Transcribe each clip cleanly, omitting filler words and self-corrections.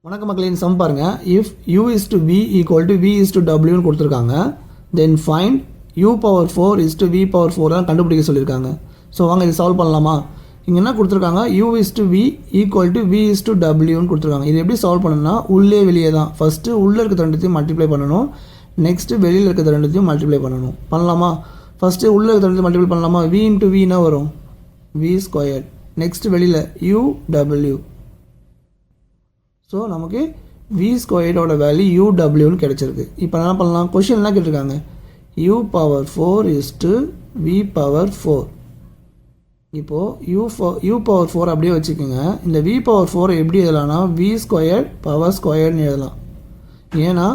வணக்க மக்களின் சம் பாருங்க. If u is to v equal to v is to w ன்னு கொடுத்துருக்காங்க. Then find u power 4 is to v power 4 தான் கண்டுபிடிக்க சொல்லியிருக்காங்க. ஸோ வாங்க இது சால்வ் பண்ணலாமா? இங்கே என்ன கொடுத்துருக்காங்க, u is to v equal to v is to w ன்னு கொடுத்துருக்காங்க. இது எப்படி சால்வ் பண்ணணும்னா உள்ளே வெளியே தான். ஃபஸ்ட்டு உள்ளே இருக்கிற ரெண்டுத்தையும் மல்டிப்ளை பண்ணணும், நெக்ஸ்ட்டு வெளியில் இருக்கிற ரெண்டுத்தையும் மல்டிப்ளை பண்ணணும். பண்ணலாமா? ஃபஸ்ட்டு உள்ளே இருக்கிற ரெண்டுத்தையும் மல்டிப்ளை பண்ணலாமா? v into v என்ன வரும்? v square. நெக்ஸ்ட்டு வெளியில் u w. ஸோ நமக்கு v ஸ்கொயரோட வேல்யூ uwன்னு கிடச்சிருக்கு. இப்போ என்ன பண்ணலாம், கொஷின் என்ன கேட்டிருக்காங்க, u power 4 is to v power 4. இப்போது u power 4 அப்படியே வச்சுக்கோங்க. இந்த v power 4 எப்படி எழுதலாம்னா v ஸ்கொயர் பவர் ஸ்கொயர்னு எழுதலாம். ஏன்னா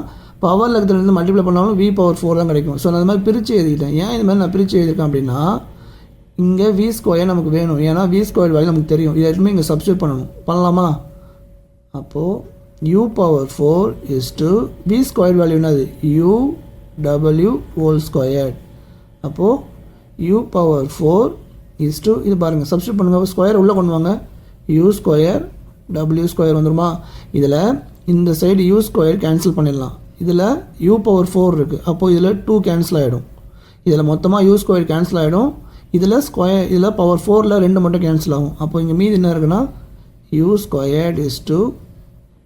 பவரில் இருக்கிறது மல்டிப்ளை பண்ணாலும் v power 4 தான் கிடைக்கும். ஸோ நான் இந்த மாதிரி பிரித்து எழுதிட்டேன். ஏன் இது மாதிரி நான் பிரித்து எழுதியிருக்கேன் அப்படின்னா, இங்கே v ஸ்கொயர் நமக்கு வேணும். ஏன்னா v ஸ்கொயர் வேல்யூ நமக்கு தெரியும். இது எதுவுமே இங்கே சப்ஸ்டியூட் பண்ணணும். பண்ணலாமா? அப்போது u power 4 is to v square value என்னது, u w ஹோல் ஸ்கொயர். அப்போது u power 4 is to இது பாருங்கள் சப்ஸ்டியூட் பண்ணுங்கள், ஸ்கொயர் உள்ளே கொண்டு வாங்க, u ஸ்கொயர் w ஸ்கொயர் வந்துடுமா? இதில் இந்த சைடு u ஸ்கொயர் கேன்சல் பண்ணிடலாம். இதில் u power 4 இருக்குது. அப்போது இதில் 2 கேன்சல் ஆகிடும். இதில் மொத்தமாக u ஸ்கொயர் கேன்சல் ஆகிடும். இதில் ஸ்கொயர் இதில் பவர் 4ல் 2 மட்டும் கேன்சல் ஆகும். அப்போ இங்கே மீதி என்ன இருக்குன்னா u squared is to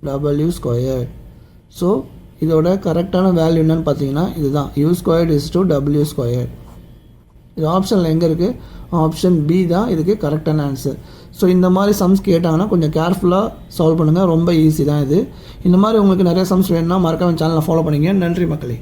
w square. So இதோட கரெக்டான வேல்யூ என்னன்னு பார்த்தீங்கன்னா இதுதான், u squared is to w square. இது ஆப்ஷனில் எங்கே இருக்குது? ஆப்ஷன் பி தான் இதுக்கு கரெக்டான ஆன்சர். ஸோ இந்த மாதிரி சம்ஸ் கேட்டாங்கன்னா கொஞ்சம் கேர்ஃபுல்லாக சால்வ் பண்ணுங்கள். ரொம்ப ஈஸி தான் இது. இந்த மாதிரி உங்களுக்கு நிறைய சம்ஸ் வேணும்னா மறக்காம சேனலை ஃபாலோ பண்ணிங்க. நன்றி மக்களே.